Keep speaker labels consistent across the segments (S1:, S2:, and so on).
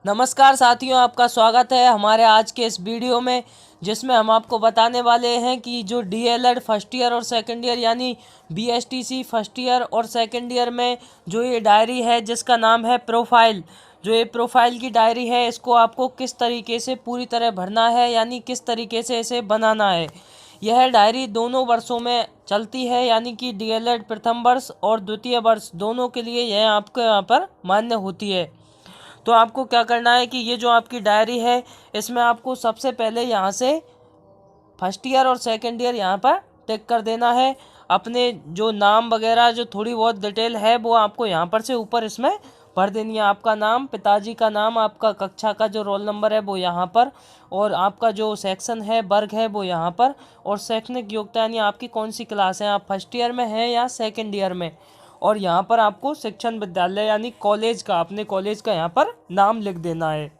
S1: नमस्कार साथियों, आपका स्वागत है हमारे आज के इस वीडियो में, जिसमें हम आपको बताने वाले हैं कि जो डीएलएड फर्स्ट ईयर और सेकंड ईयर यानी बीएसटीसी फर्स्ट ईयर और सेकंड ईयर में जो ये डायरी है जिसका नाम है प्रोफाइल, जो ये प्रोफाइल की डायरी है, इसको आपको किस तरीके से पूरी तरह भरना है यानी किस तरीके से इसे बनाना है। यह डायरी दोनों वर्षों में चलती है, यानी कि डीएलएड प्रथम वर्ष और द्वितीय वर्ष दोनों के लिए यह आपको यहाँ पर मान्य होती है। तो आपको क्या करना है कि ये जो आपकी डायरी है, इसमें आपको सबसे पहले यहाँ से फर्स्ट ईयर और सेकंड ईयर यहाँ पर टिक कर देना है। अपने जो नाम वगैरह जो थोड़ी बहुत डिटेल है वो आपको यहाँ पर से ऊपर इसमें भर देनी है। आपका नाम, पिताजी का नाम, आपका कक्षा का जो रोल नंबर है वो यहाँ पर, और आपका जो सेक्शन है, वर्ग है वो यहाँ पर, और शैक्षणिक योग्यता यानी आपकी कौन सी क्लास है, आप फर्स्ट ईयर में हैं या सेकेंड ईयर में। और यहाँ पर आपको शिक्षण विद्यालय यानी कॉलेज का, अपने कॉलेज का यहाँ पर नाम लिख देना है।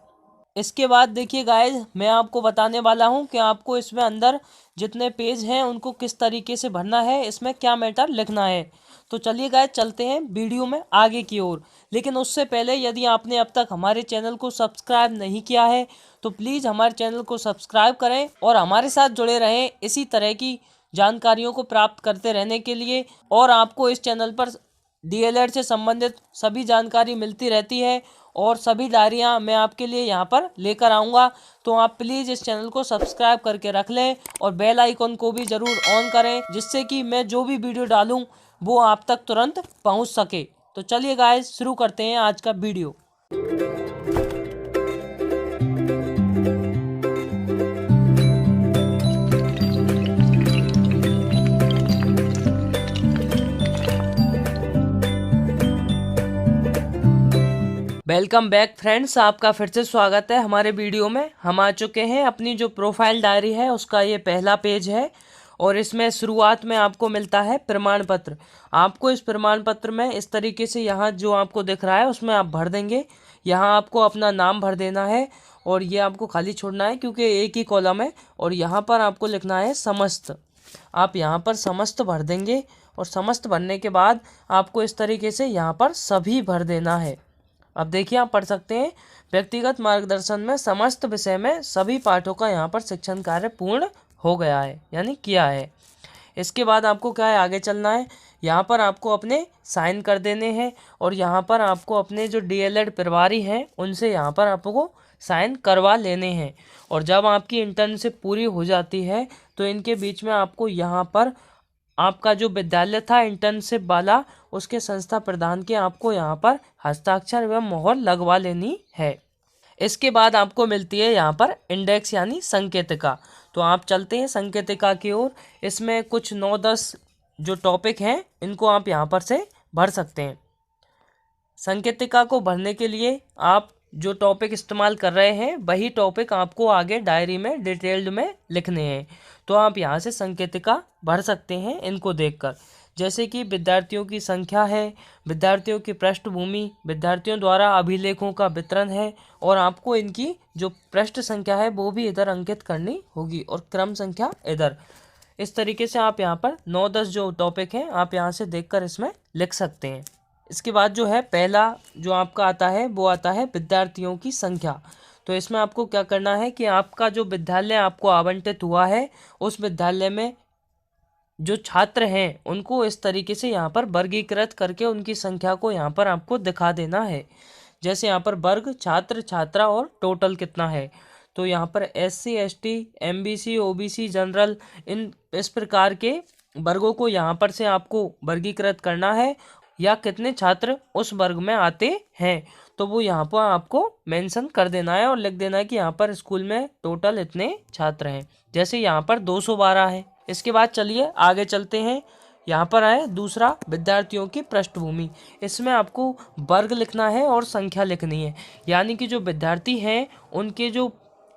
S1: इसके बाद देखिए गाइज, मैं आपको बताने वाला हूँ कि आपको इसमें अंदर जितने पेज हैं उनको किस तरीके से भरना है, इसमें क्या मैटर लिखना है। तो चलिए गाइज, चलते हैं वीडियो में आगे की ओर। लेकिन उससे पहले यदि आपने अब तक हमारे चैनल को सब्सक्राइब नहीं किया है तो प्लीज़ हमारे चैनल को सब्सक्राइब करें और हमारे साथ जुड़े रहें इसी तरह की जानकारियों को प्राप्त करते रहने के लिए। और आपको इस चैनल पर डीएलएड से संबंधित सभी जानकारी मिलती रहती है और सभी डायरियां मैं आपके लिए यहां पर लेकर आऊंगा। तो आप प्लीज़ इस चैनल को सब्सक्राइब करके रख लें और बेल आइकन को भी ज़रूर ऑन करें, जिससे कि मैं जो भी वीडियो डालूं वो आप तक तुरंत पहुंच सके। तो चलिए गाइस, शुरू करते हैं आज का वीडियो। वेलकम बैक फ्रेंड्स, आपका फिर से स्वागत है हमारे वीडियो में। हम आ चुके हैं अपनी जो प्रोफाइल डायरी है उसका ये पहला पेज है, और इसमें शुरुआत में आपको मिलता है प्रमाण पत्र। आपको इस प्रमाण पत्र में इस तरीके से यहाँ जो आपको दिख रहा है उसमें आप भर देंगे। यहाँ आपको अपना नाम भर देना है और ये आपको खाली छोड़ना है क्योंकि एक ही कॉलम है, और यहाँ पर आपको लिखना है समस्त। आप यहाँ पर समस्त भर देंगे और समस्त भरने के बाद आपको इस तरीके से यहाँ पर सभी भर देना है। अब देखिए, आप पढ़ सकते हैं, व्यक्तिगत मार्गदर्शन में समस्त विषय में सभी पाठों का यहाँ पर शिक्षण कार्य पूर्ण हो गया है यानी किया है। इसके बाद आपको क्या है, आगे चलना है। यहाँ पर आपको अपने साइन कर देने हैं और यहाँ पर आपको अपने जो डीएलएड प्रभारी हैं उनसे यहाँ पर आपको साइन करवा लेने हैं। और जब आपकी इंटर्नशिप पूरी हो जाती है तो इनके बीच में आपको यहाँ पर आपका जो विद्यालय था इंटर्नशिप वाला, उसके संस्था प्रधान के आपको यहाँ पर हस्ताक्षर एवं मोहर लगवा लेनी है। इसके बाद आपको मिलती है यहाँ पर इंडेक्स यानी संकेतिका। तो आप चलते हैं संकेतिका की ओर। इसमें कुछ 9-10 जो टॉपिक हैं इनको आप यहाँ पर से भर सकते हैं। संकेतिका को भरने के लिए आप जो टॉपिक इस्तेमाल कर रहे हैं वही टॉपिक आपको आगे डायरी में डिटेल्ड में लिखने हैं। तो आप यहाँ से संकेतिका भर सकते हैं इनको देखकर, जैसे कि विद्यार्थियों की संख्या है, विद्यार्थियों की पृष्ठभूमि, विद्यार्थियों द्वारा अभिलेखों का वितरण है, और आपको इनकी जो पृष्ठ संख्या है वो भी इधर अंकित करनी होगी और क्रम संख्या इधर। इस तरीके से आप यहाँ पर 9-10 जो टॉपिक हैं आप यहाँ से देखकर इसमें लिख सकते हैं। इसके बाद जो है पहला जो आपका आता है वो आता है विद्यार्थियों की संख्या। तो इसमें आपको क्या करना है कि आपका जो विद्यालय आपको आवंटित हुआ है उस विद्यालय में जो छात्र हैं उनको इस तरीके से यहाँ पर वर्गीकृत करके उनकी संख्या को यहाँ पर आपको दिखा देना है। जैसे यहाँ पर वर्ग, छात्र, छात्रा और टोटल कितना है। तो यहाँ पर SC ST MBC OBC general, इन इस प्रकार के वर्गों को यहाँ पर से आपको वर्गीकृत करना है, या कितने छात्र उस वर्ग में आते हैं तो वो यहाँ पर आपको मेंशन कर देना है और लिख देना है कि यहाँ पर स्कूल में टोटल इतने छात्र हैं। जैसे यहाँ पर 212 है। इसके बाद चलिए आगे चलते हैं। यहाँ पर है दूसरा, विद्यार्थियों की पृष्ठभूमि। इसमें आपको वर्ग लिखना है और संख्या लिखनी है, यानी कि जो विद्यार्थी हैं उनके जो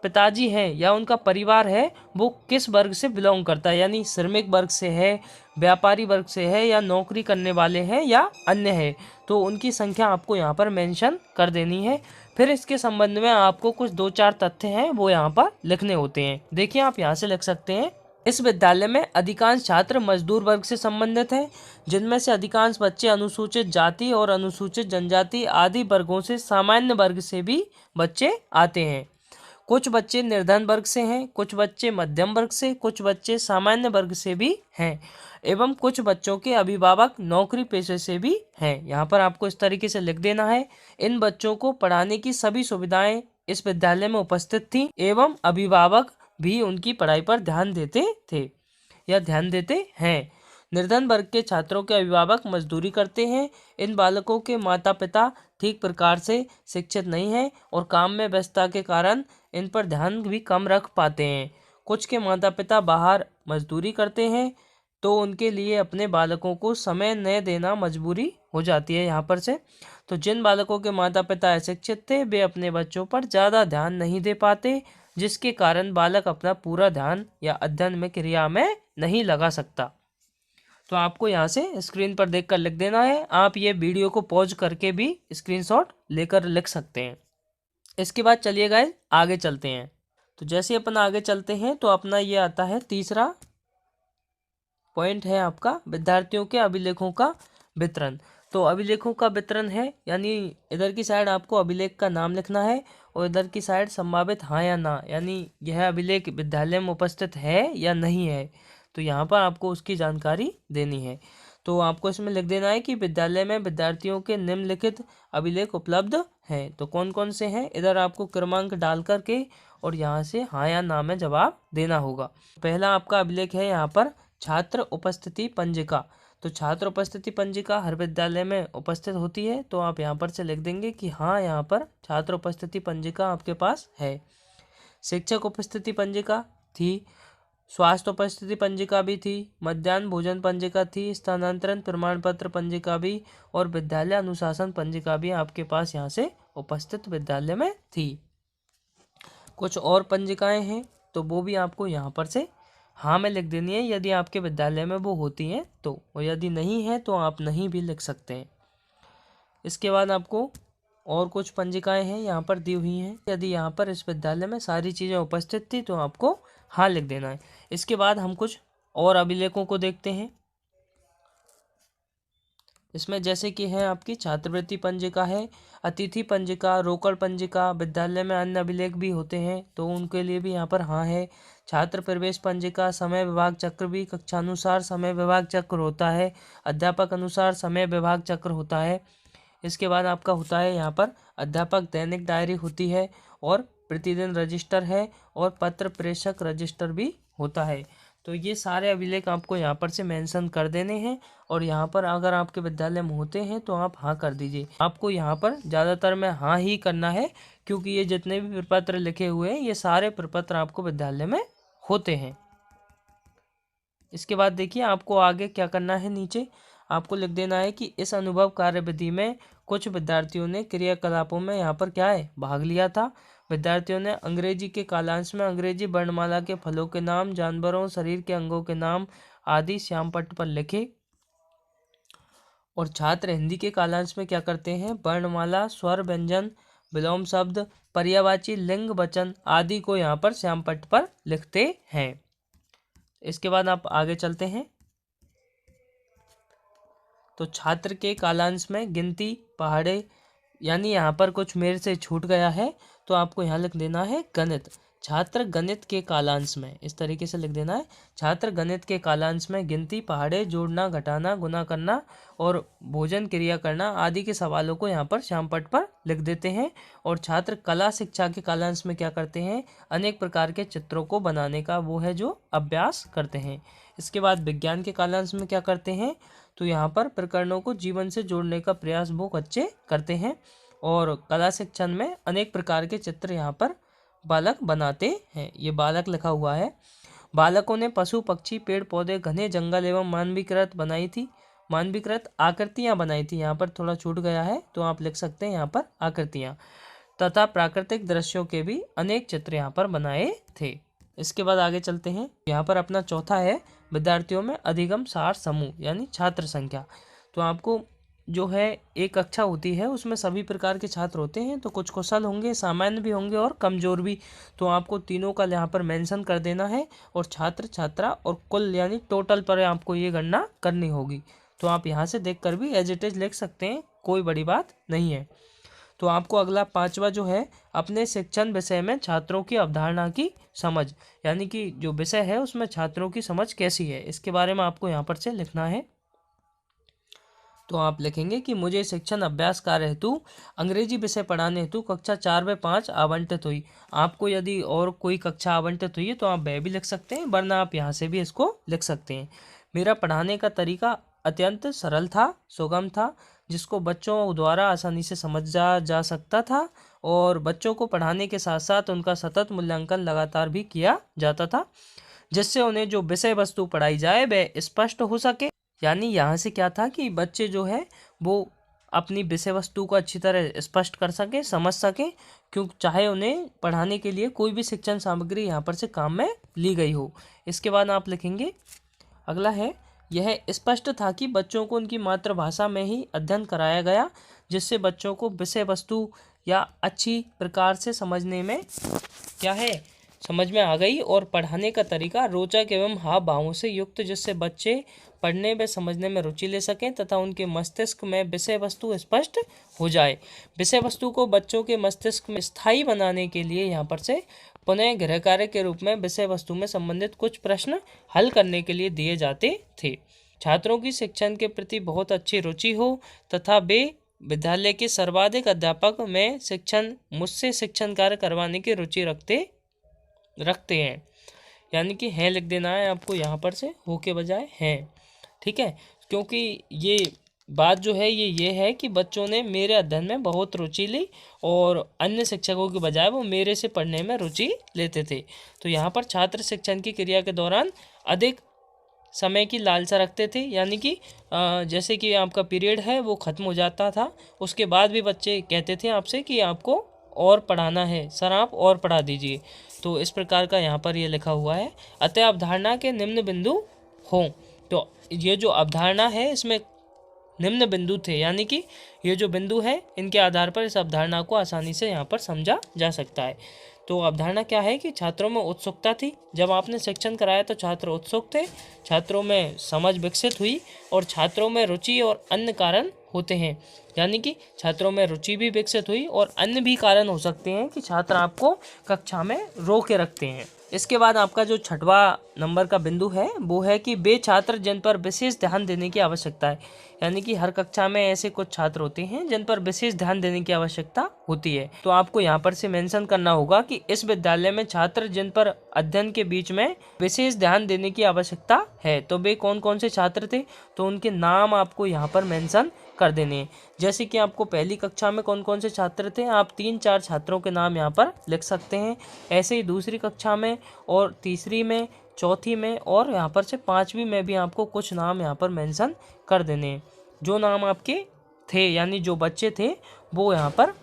S1: पिताजी हैं या उनका परिवार है वो किस वर्ग से बिलोंग करता है, यानी श्रमिक वर्ग से है, व्यापारी वर्ग से है, या नौकरी करने वाले हैं या अन्य है। तो उनकी संख्या आपको यहाँ पर मेंशन कर देनी है। फिर इसके संबंध में आपको कुछ 2-4 तथ्य हैं वो यहाँ पर लिखने होते हैं। देखिए, आप यहाँ से लिख सकते हैं इस विद्यालय में अधिकांश छात्र मजदूर वर्ग से संबंधित हैं, जिनमें से अधिकांश बच्चे अनुसूचित जाति और अनुसूचित जनजाति आदि वर्गों से सामान्य वर्ग से भी बच्चे आते हैं। कुछ बच्चे निर्धन वर्ग से हैं, कुछ बच्चे मध्यम वर्ग से, कुछ बच्चे सामान्य वर्ग से भी हैं एवं कुछ बच्चों के अभिभावक नौकरी पेशे से भी हैं। यहाँ पर आपको इस तरीके से लिख देना है, इन बच्चों को पढ़ाने की सभी सुविधाएं इस विद्यालय में उपस्थित थी एवं अभिभावक भी उनकी पढ़ाई पर ध्यान देते थे या ध्यान देते हैं। निर्धन वर्ग के छात्रों के अभिभावक मजदूरी करते हैं। इन बालकों के माता पिता ठीक प्रकार से शिक्षित नहीं हैं और काम में व्यस्तता के कारण इन पर ध्यान भी कम रख पाते हैं। कुछ के माता पिता बाहर मजदूरी करते हैं, तो उनके लिए अपने बालकों को समय न देना मजबूरी हो जाती है। यहाँ पर से तो जिन बालकों के माता पिता अशिक्षित थे, वे अपने बच्चों पर ज़्यादा ध्यान नहीं दे पाते, जिसके कारण बालक अपना पूरा ध्यान या अध्ययन में क्रिया में नहीं लगा सकता। तो आपको यहाँ से स्क्रीन पर देखकर लिख देना है। आप ये वीडियो को पॉज करके भी स्क्रीनशॉट लेकर लिख सकते हैं। इसके बाद चलिए गाइस आगे चलते हैं। तो जैसे अपन आगे चलते हैं तो अपना ये आता है तीसरा पॉइंट है आपका विद्यार्थियों के अभिलेखों का वितरण। तो अभिलेखों का वितरण है, यानी इधर की साइड आपको अभिलेख का नाम लिखना है और इधर की साइड संभावित हाँ या ना, यानी यह अभिलेख विद्यालय में उपस्थित है या नहीं है, तो यहाँ पर आपको उसकी जानकारी देनी है। तो आपको इसमें लिख देना है कि विद्यालय में विद्यार्थियों के निम्नलिखित अभिलेख उपलब्ध हैं। तो कौन कौन से हैं, इधर आपको क्रमांक डाल करके और यहाँ से हाँ या ना में जवाब देना होगा। पहला आपका अभिलेख है यहाँ पर छात्र उपस्थिति पंजिका। तो छात्र उपस्थिति पंजिका हर विद्यालय में उपस्थित होती है, तो आप यहाँ पर से लिख देंगे कि हाँ यहाँ पर छात्र उपस्थिति पंजिका आपके पास है। शिक्षक उपस्थिति पंजिका थी, स्वास्थ्य उपस्थिति पंजिका भी थी, मध्याह्न भोजन पंजिका थी, स्थानांतरण प्रमाण पत्र पंजिका भी और विद्यालय अनुशासन पंजिका भी आपके पास यहाँ से उपस्थित विद्यालय में थी। कुछ और पंजिकाएं हैं तो वो भी आपको यहाँ पर से हाँ में लिख देनी है यदि आपके विद्यालय में वो होती हैं तो, और यदि नहीं है तो आप नहीं भी लिख सकते हैं। इसके बाद आपको और कुछ पंजिकाएं हैं यहाँ पर दी हुई हैं, यदि यहाँ पर इस विद्यालय में सारी चीज़ें उपस्थित थी तो आपको हाँ लिख देना है। इसके बाद हम कुछ और अभिलेखों को देखते हैं। इसमें जैसे कि है आपकी छात्रवृत्ति पंजिका है, अतिथि पंजिका, रोकड़ पंजिका, विद्यालय में अन्य अभिलेख भी होते हैं तो उनके लिए भी यहाँ पर हाँ है। छात्र प्रवेश पंजिका, समय विभाग चक्र भी, कक्षानुसार समय विभाग चक्र होता है, अध्यापक अनुसार समय विभाग चक्र होता है। इसके बाद आपका होता है यहाँ पर अध्यापक दैनिक डायरी होती है और प्रतिदिन रजिस्टर है और पत्र प्रेषक रजिस्टर भी होता है। तो ये सारे अभिलेख आपको यहाँ पर से मेंशन कर देने हैं और यहाँ पर अगर आपके विद्यालय में होते हैं तो आप हाँ कर दीजिए। आपको यहाँ पर ज़्यादातर में हाँ ही करना है क्योंकि ये जितने भी प्रपत्र लिखे हुए हैं ये सारे प्रपत्र आपको विद्यालय में होते हैं। इसके बाद देखिए आपको आगे क्या करना है, नीचे आपको लिख देना है कि इस अनुभव कार्यविधि में कुछ विद्यार्थियों ने क्रियाकलापों में यहाँ पर क्या है भाग लिया था। विद्यार्थियों ने अंग्रेजी के कालांश में अंग्रेजी वर्णमाला के फलों के नाम, जानवरों, शरीर के अंगों के नाम आदि श्यामपट्ट पर लिखे। और छात्र हिंदी के कालांश में क्या करते हैं, वर्णमाला, स्वर, व्यंजन, विलोम शब्द, पर्यायवाची, लिंग, वचन आदि को यहाँ पर श्यामपट्ट पर लिखते हैं। इसके बाद आप आगे चलते हैं। तो छात्र के कालांश में गिनती, पहाड़े, यानी यहाँ पर कुछ मेरे से छूट गया है तो आपको यहाँ लिख देना है गणित। छात्र गणित के कालांश में इस तरीके से लिख देना है, छात्र गणित के कालांश में गिनती, पहाड़े, जोड़ना, घटाना, गुना करना और भोजन क्रिया करना आदि के सवालों को यहाँ पर श्यामपट्ट पर लिख देते हैं। और छात्र कला शिक्षा के कालांश में क्या करते हैं, अनेक प्रकार के चित्रों को बनाने का वो है जो अभ्यास करते हैं। इसके बाद विज्ञान के कालांश में क्या करते हैं, तो यहाँ पर प्रकरणों को जीवन से जोड़ने का प्रयास वो बच्चे करते हैं। और कला शिक्षण में अनेक प्रकार के चित्र यहाँ पर बालक बनाते हैं, ये बालक लिखा हुआ है। बालकों ने पशु, पक्षी, पेड़ पौधे, घने जंगल एवं मानवीकृत बनाई थी, मानवीकृत आकृतियाँ बनाई थी, यहाँ पर थोड़ा छूट गया है तो आप लिख सकते हैं यहाँ पर आकृतियाँ, तथा प्राकृतिक दृश्यों के भी अनेक चित्र यहाँ पर बनाए थे। इसके बाद आगे चलते हैं। यहाँ पर अपना चौथा है विद्यार्थियों में अधिगम सार समूह यानी छात्र संख्या। तो आपको जो है एक कक्षा होती है उसमें सभी प्रकार के छात्र होते हैं, तो कुछ कुशल होंगे, सामान्य भी होंगे और कमज़ोर भी। तो आपको तीनों का यहाँ पर मेंशन कर देना है और छात्र छात्रा और कुल यानी टोटल पर आपको ये गणना करनी होगी। तो आप यहाँ से देखकर भी एज इट इज़ लिख सकते हैं, कोई बड़ी बात नहीं है। तो आपको अगला 5वां जो है, अपने शिक्षण विषय में छात्रों की अवधारणा की समझ, यानी कि जो विषय है उसमें छात्रों की समझ कैसी है, इसके बारे में आपको यहाँ पर से लिखना है। तो आप लिखेंगे कि मुझे शिक्षण अभ्यास कार्य हेतु अंग्रेजी विषय पढ़ाने हेतु कक्षा 4 व 5 आवंटित हुई। आपको यदि और कोई कक्षा आवंटित हुई है तो आप वह भी लिख सकते हैं, वरना आप यहाँ से भी इसको लिख सकते हैं। मेरा पढ़ाने का तरीका अत्यंत सरल था, सुगम था, जिसको बच्चों द्वारा आसानी से समझा जा सकता था और बच्चों को पढ़ाने के साथ साथ उनका सतत मूल्यांकन लगातार भी किया जाता था, जिससे उन्हें जो विषय वस्तु पढ़ाई जाए वह स्पष्ट हो सके। यानी यहाँ से क्या था कि बच्चे जो है वो अपनी विषय वस्तु को अच्छी तरह स्पष्ट कर सके, समझ सके, क्योंकि चाहे उन्हें पढ़ाने के लिए कोई भी शिक्षण सामग्री यहाँ पर से काम में ली गई हो। इसके बाद आप लिखेंगे, अगला है, यह स्पष्ट था कि बच्चों को उनकी मातृभाषा में ही अध्ययन कराया गया, जिससे बच्चों को विषय वस्तु या अच्छी प्रकार से समझने में क्या है, समझ में आ गई और पढ़ाने का तरीका रोचक एवं हाव भावों से युक्त, जिससे बच्चे पढ़ने व समझने में रुचि ले सकें तथा उनके मस्तिष्क में विषय वस्तु स्पष्ट हो जाए। विषय वस्तु को बच्चों के मस्तिष्क में स्थायी बनाने के लिए यहाँ पर से पुनः गृह कार्य के रूप में विषय वस्तु में संबंधित कुछ प्रश्न हल करने के लिए दिए जाते थे। छात्रों की शिक्षण के प्रति बहुत अच्छी रुचि हो तथा वे विद्यालय के सर्वाधिक अध्यापक में मुझसे शिक्षण कार्य करवाने की रुचि रखते हैं। यानी कि हैं लिख देना है आपको यहाँ पर से, हो के बजाय हैं, ठीक है। क्योंकि ये बात जो है ये है कि बच्चों ने मेरे अध्ययन में बहुत रुचि ली और अन्य शिक्षकों के बजाय वो मेरे से पढ़ने में रुचि लेते थे। तो यहाँ पर छात्र शिक्षण की क्रिया के दौरान अधिक समय की लालसा रखते थे, यानी कि जैसे कि आपका पीरियड है वो ख़त्म हो जाता था, उसके बाद भी बच्चे कहते थे आपसे कि आपको और पढ़ाना है सर, आप और पढ़ा दीजिए। तो इस प्रकार का यहाँ पर ये लिखा हुआ है। अतः अवधारणा के निम्न बिंदु हों, तो ये जो अवधारणा है इसमें निम्न बिंदु थे, यानी कि ये जो बिंदु है इनके आधार पर इस अवधारणा को आसानी से यहाँ पर समझा जा सकता है। तो अवधारणा क्या है कि छात्रों में उत्सुकता थी, जब आपने शिक्षण कराया तो छात्र उत्सुक थे, छात्रों में समझ विकसित हुई और छात्रों में रुचि और अन्य कारण होते हैं, यानी कि छात्रों में रुचि भी विकसित हुई और अन्य भी कारण हो सकते हैं कि छात्र आपको कक्षा में रोके रखते हैं। इसके बाद आपका जो 6वां नंबर का बिंदु है वो है कि वे छात्र जिन पर विशेष ध्यान देने की आवश्यकता है, यानी कि हर कक्षा में ऐसे कुछ छात्र होते हैं जिन पर विशेष ध्यान देने की आवश्यकता होती है। तो आपको यहाँ पर से मेंशन करना होगा कि इस विद्यालय में छात्र जिन पर अध्ययन के बीच में विशेष ध्यान देने की आवश्यकता है, तो वे कौन कौन से छात्र थे, तो उनके नाम आपको यहाँ पर मेंशन कर देने हैं। जैसे कि आपको पहली कक्षा में कौन कौन से छात्र थे, आप 3-4 छात्रों के नाम यहाँ पर लिख सकते हैं। ऐसे ही दूसरी कक्षा में और तीसरी में, चौथी में और यहाँ पर से 5वीं में भी आपको कुछ नाम यहाँ पर मेंशन कर देने हैं। जो नाम आपके थे, यानी जो बच्चे थे वो यहाँ पर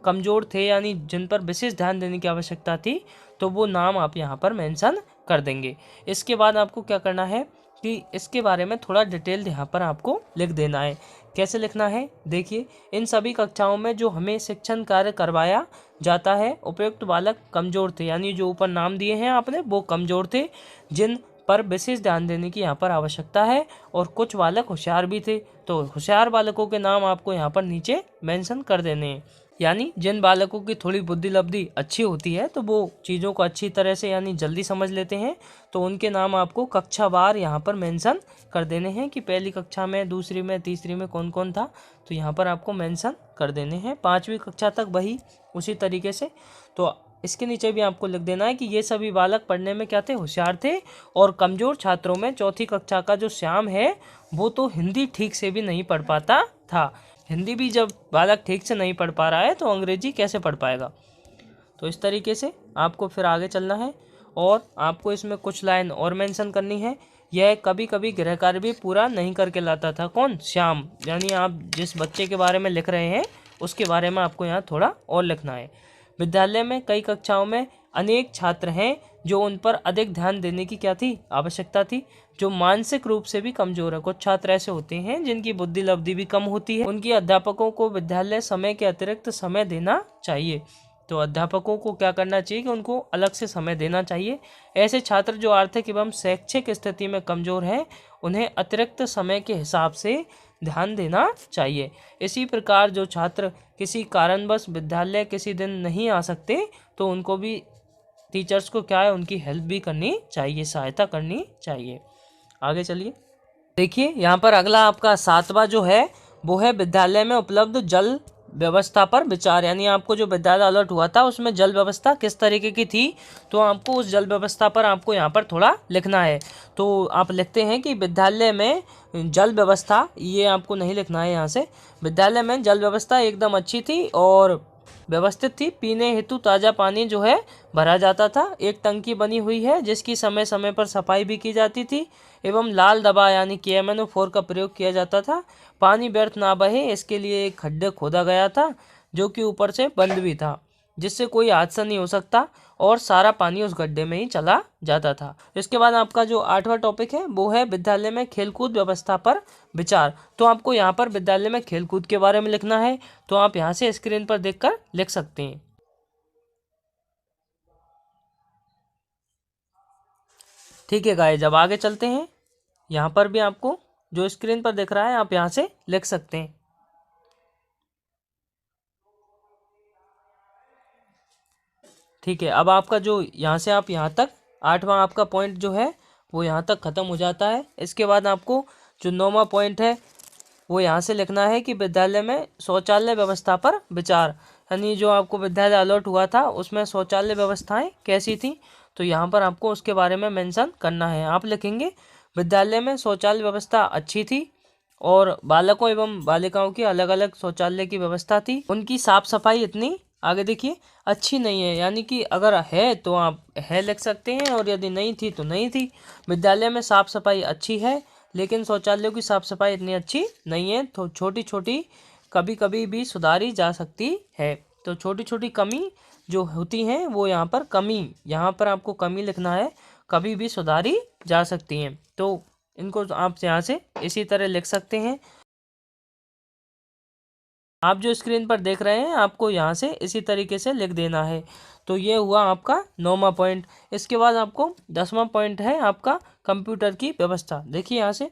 S1: कमज़ोर थे, यानी जिन पर विशेष ध्यान देने की आवश्यकता थी, तो वो नाम आप यहाँ पर मेंशन कर देंगे। इसके बाद आपको क्या करना है कि इसके बारे में थोड़ा डिटेल यहाँ पर आपको लिख देना है। कैसे लिखना है, देखिए, इन सभी कक्षाओं में जो हमें शिक्षण कार्य करवाया जाता है, उपयुक्त बालक कमज़ोर थे, यानी जो ऊपर नाम दिए हैं आपने वो कमज़ोर थे, जिन पर विशेष ध्यान देने की यहाँ पर आवश्यकता है, और कुछ बालक होशियार भी थे। तो होशियार बालकों के नाम आपको यहाँ पर नीचे मेंशन कर देने हैं, यानी जिन बालकों की थोड़ी बुद्धि लब्धि अच्छी होती है तो वो चीज़ों को अच्छी तरह से यानी जल्दी समझ लेते हैं, तो उनके नाम आपको कक्षावार यहाँ पर मेंशन कर देने हैं कि पहली कक्षा में, दूसरी में, तीसरी में कौन कौन था, तो यहाँ पर आपको मेंशन कर देने हैं। 5वीं कक्षा तक वही उसी तरीके से। तो इसके नीचे भी आपको लिख देना है कि ये सभी बालक पढ़ने में क्या थे, होशियार थे, और कमज़ोर छात्रों में चौथी कक्षा का जो श्याम है वो तो हिंदी ठीक से भी नहीं पढ़ पाता था। हिंदी भी जब बालक ठीक से नहीं पढ़ पा रहा है तो अंग्रेजी कैसे पढ़ पाएगा। तो इस तरीके से आपको फिर आगे चलना है और आपको इसमें कुछ लाइन और मेंशन करनी है। यह कभी कभी गृह कार्य भी पूरा नहीं करके लाता था। कौन? श्याम। यानी आप जिस बच्चे के बारे में लिख रहे हैं उसके बारे में आपको यहाँ थोड़ा और लिखना है। विद्यालय में कई कक्षाओं में अनेक छात्र हैं जो उन पर अधिक ध्यान देने की क्या थी, आवश्यकता थी, जो मानसिक रूप से भी कमजोर है। कुछ छात्र ऐसे होते हैं जिनकी बुद्धि लब्धि भी कम होती है, उनकी अध्यापकों को विद्यालय समय के अतिरिक्त समय देना चाहिए। तो अध्यापकों को क्या करना चाहिए कि उनको अलग से समय देना चाहिए। ऐसे छात्र जो आर्थिक एवं शैक्षिक स्थिति में कमजोर हैं, उन्हें अतिरिक्त समय के हिसाब से ध्यान देना चाहिए। इसी प्रकार जो छात्र किसी कारणवश विद्यालय किसी दिन नहीं आ सकते, तो उनको भी टीचर्स को क्या है, उनकी हेल्प भी करनी चाहिए, सहायता करनी चाहिए। आगे चलिए, देखिए यहाँ पर अगला आपका 7वां जो है वो है विद्यालय में उपलब्ध जल व्यवस्था पर विचार। यानी आपको जो विद्यालय अलर्ट हुआ था उसमें जल व्यवस्था किस तरीके की थी, तो आपको उस जल व्यवस्था पर आपको यहाँ पर थोड़ा लिखना है। तो आप लिखते हैं कि विद्यालय में जल व्यवस्था, ये आपको नहीं लिखना है यहाँ से, विद्यालय में जल व्यवस्था एकदम अच्छी थी और व्यवस्थित थी। पीने हेतु ताज़ा पानी जो है भरा जाता था। एक टंकी बनी हुई है जिसकी समय समय पर सफाई भी की जाती थी एवं लाल दवा यानी KMnO4 का प्रयोग किया जाता था। पानी व्यर्थ ना बहे इसके लिए एक खड्डे खोदा गया था जो कि ऊपर से बंद भी था, जिससे कोई हादसा नहीं हो सकता और सारा पानी उस गड्ढे में ही चला जाता था। इसके बाद आपका जो 8वां टॉपिक है वो है विद्यालय में खेलकूद व्यवस्था पर विचार। तो आपको यहाँ पर विद्यालय में खेलकूद के बारे में लिखना है, तो आप यहाँ से स्क्रीन पर देखकर लिख सकते हैं। ठीक है गाइस, जब आगे चलते हैं, यहाँ पर भी आपको जो स्क्रीन पर दिख रहा है आप यहाँ से लिख सकते हैं। ठीक है, अब आपका जो यहाँ से आप यहाँ तक 8वां आपका पॉइंट जो है वो यहाँ तक ख़त्म हो जाता है। इसके बाद आपको जो 9वां पॉइंट है वो यहाँ से लिखना है कि विद्यालय में शौचालय व्यवस्था पर विचार। यानी जो आपको विद्यालय अलॉट हुआ था उसमें शौचालय व्यवस्थाएं कैसी थी, तो यहाँ पर आपको उसके बारे में मेंशन करना है। आप लिखेंगे विद्यालय में शौचालय व्यवस्था अच्छी थी और बालकों एवं बालिकाओं की अलग अलग शौचालय की व्यवस्था थी। उनकी साफ सफाई इतनी, आगे देखिए, अच्छी नहीं है। यानी कि अगर है तो आप है लिख सकते हैं और यदि नहीं थी तो नहीं थी। विद्यालय में साफ सफाई अच्छी है लेकिन शौचालयों की साफ सफाई इतनी अच्छी नहीं है, तो छोटी छोटी कभी कभी भी सुधारी जा सकती है। तो छोटी छोटी कमी जो होती हैं वो यहाँ पर कमी, यहाँ पर आपको कमी लिखना है, कभी भी सुधारी जा सकती हैं। तो इनको आप यहाँ से इसी तरह लिख सकते हैं। आप जो स्क्रीन पर देख रहे हैं आपको यहाँ से इसी तरीके से लिख देना है। तो ये हुआ आपका 9वां पॉइंट। इसके बाद आपको 10वां पॉइंट है आपका कंप्यूटर की व्यवस्था। देखिए यहाँ से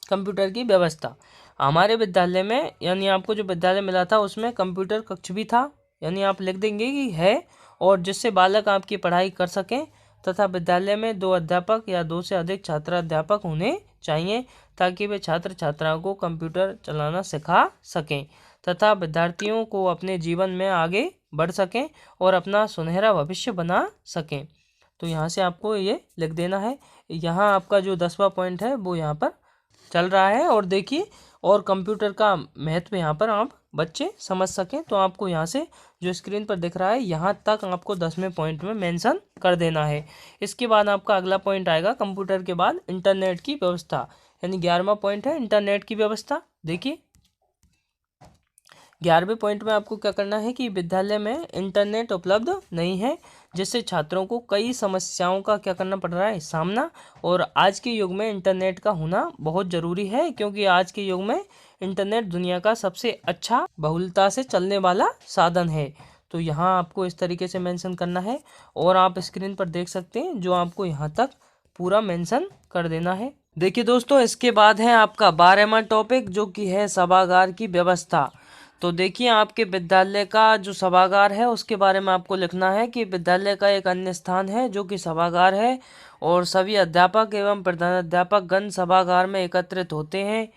S1: कंप्यूटर की व्यवस्था हमारे विद्यालय में, यानी आपको जो विद्यालय मिला था उसमें कंप्यूटर कक्ष भी था। यानी आप लिख देंगे कि है, और जिससे बालक आपकी पढ़ाई कर सकें, तथा विद्यालय में 2 अध्यापक या 2 से अधिक छात्र अध्यापक होने चाहिए ताकि वे छात्र छात्राओं को कंप्यूटर चलाना सिखा सकें तथा विद्यार्थियों को अपने जीवन में आगे बढ़ सकें और अपना सुनहरा भविष्य बना सकें। तो यहाँ से आपको ये लिख देना है। यहाँ आपका जो 10वां पॉइंट है वो यहाँ पर चल रहा है, और देखिए, और कंप्यूटर का महत्व यहाँ पर आप बच्चे समझ सकें, तो आपको यहाँ से जो स्क्रीन पर दिख रहा है यहाँ तक आपको 10वें पॉइंट में मेंशन कर देना है। इसके बाद आपका अगला पॉइंट आएगा कंप्यूटर के बाद इंटरनेट की व्यवस्था, यानी 11वां पॉइंट है इंटरनेट की व्यवस्था। देखिए 11वें पॉइंट में आपको क्या करना है कि विद्यालय में इंटरनेट उपलब्ध नहीं है, जिससे छात्रों को कई समस्याओं का क्या करना पड़ रहा है, सामना। और आज के युग में इंटरनेट का होना बहुत ज़रूरी है, क्योंकि आज के युग में इंटरनेट दुनिया का सबसे अच्छा बहुलता से चलने वाला साधन है। तो यहाँ आपको इस तरीके से मेंशन करना है, और आप स्क्रीन पर देख सकते हैं जो आपको यहाँ तक पूरा मेंशन कर देना है। देखिए दोस्तों, इसके बाद है आपका 12वां टॉपिक जो कि है सभागार की व्यवस्था। तो देखिए आपके विद्यालय का जो सभागार है उसके बारे में आपको लिखना है कि विद्यालय का एक अन्य स्थान है जो कि सभागार है, और सभी अध्यापक एवं प्रधानाध्यापक गण सभागार में एकत्रित होते हैं,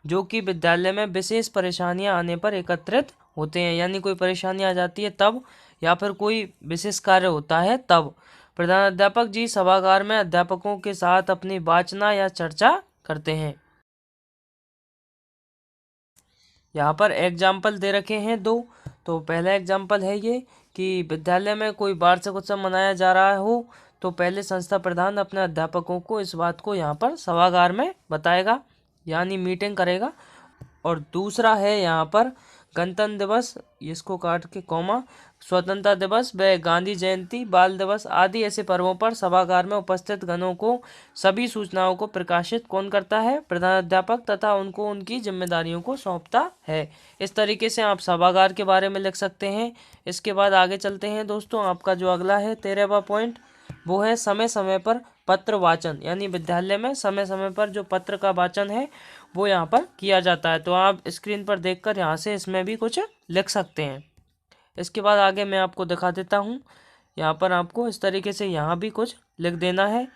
S1: जो कि विद्यालय में विशेष परेशानियां आने पर एकत्रित होते हैं। यानी कोई परेशानी आ जाती है तब, या फिर कोई विशेष कार्य होता है तब प्रधानाध्यापक जी सभागार में अध्यापकों के साथ अपनी वाचना या चर्चा करते हैं। यहाँ पर एग्जाम्पल दे रखे हैं 2। तो पहला एग्जाम्पल है ये कि विद्यालय में कोई वार्षिक उत्सव मनाया जा रहा हो तो पहले संस्था प्रधान अपने अध्यापकों को इस बात को यहाँ पर सभागार में बताएगा, यानी मीटिंग करेगा। और दूसरा है यहाँ पर गणतंत्र दिवस, इसको काट के कॉमा, स्वतंत्रता दिवस व गांधी जयंती, बाल दिवस आदि ऐसे पर्वों पर सभागार में उपस्थित गणों को सभी सूचनाओं को प्रकाशित कौन करता है? प्रधानाध्यापक, तथा उनको उनकी जिम्मेदारियों को सौंपता है। इस तरीके से आप सभागार के बारे में लिख सकते हैं। इसके बाद आगे चलते हैं दोस्तों। आपका जो अगला है 13वां पॉइंट, वो है समय समय पर पत्र वाचन, यानी विद्यालय में समय समय पर जो पत्र का वाचन है वो यहाँ पर किया जाता है। तो आप स्क्रीन पर देखकर यहाँ से इसमें भी कुछ लिख सकते हैं। इसके बाद आगे मैं आपको दिखा देता हूँ। यहाँ पर आपको इस तरीके से यहाँ भी कुछ लिख देना है।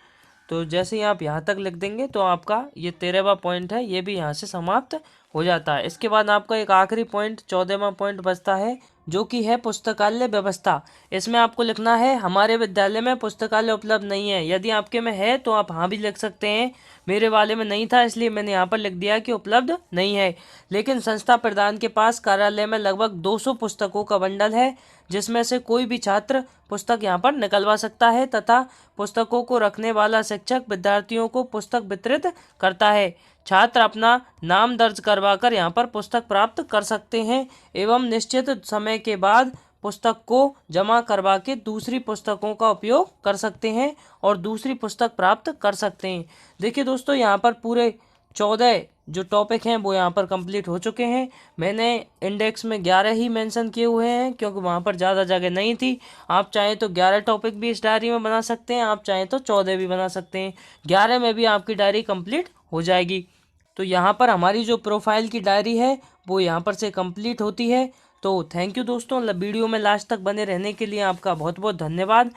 S1: तो जैसे ही आप यहाँ तक लिख देंगे तो आपका ये 13वां पॉइंट है, ये भी यहाँ से समाप्त हो जाता है। इसके बाद आपका एक आखिरी पॉइंट 14वां पॉइंट बचता है, जो कि है पुस्तकालय व्यवस्था। इसमें आपको लिखना है हमारे विद्यालय में पुस्तकालय उपलब्ध नहीं है। यदि आपके में है तो आप हाँ भी लिख सकते हैं। मेरे वाले में नहीं था इसलिए मैंने यहाँ पर लिख दिया कि उपलब्ध नहीं है। लेकिन संस्था प्रधान के पास कार्यालय में लगभग 200 पुस्तकों का बंडल है, जिसमें से कोई भी छात्र पुस्तक यहाँ पर निकलवा सकता है, तथा पुस्तकों को रखने वाला शिक्षक विद्यार्थियों को पुस्तक वितरित करता है। छात्र अपना नाम दर्ज करवाकर यहाँ पर पुस्तक प्राप्त कर सकते हैं एवं निश्चित समय के बाद पुस्तक को जमा करवा के दूसरी पुस्तकों का उपयोग कर सकते हैं और दूसरी पुस्तक प्राप्त कर सकते हैं। देखिए दोस्तों, यहाँ पर पूरे 14 जो टॉपिक हैं वो यहाँ पर कंप्लीट हो चुके हैं। मैंने इंडेक्स में 11 ही मेंशन किए हुए हैं क्योंकि वहाँ पर ज़्यादा जगह नहीं थी। आप चाहें तो 11 टॉपिक भी इस डायरी में बना सकते हैं, आप चाहें तो 14 भी बना सकते हैं। 11 में भी आपकी डायरी कंप्लीट हो जाएगी। तो यहाँ पर हमारी जो प्रोफाइल की डायरी है वो यहाँ पर से कंप्लीट होती है। तो थैंक यू दोस्तों, वीडियो में लास्ट तक बने रहने के लिए आपका बहुत बहुत धन्यवाद।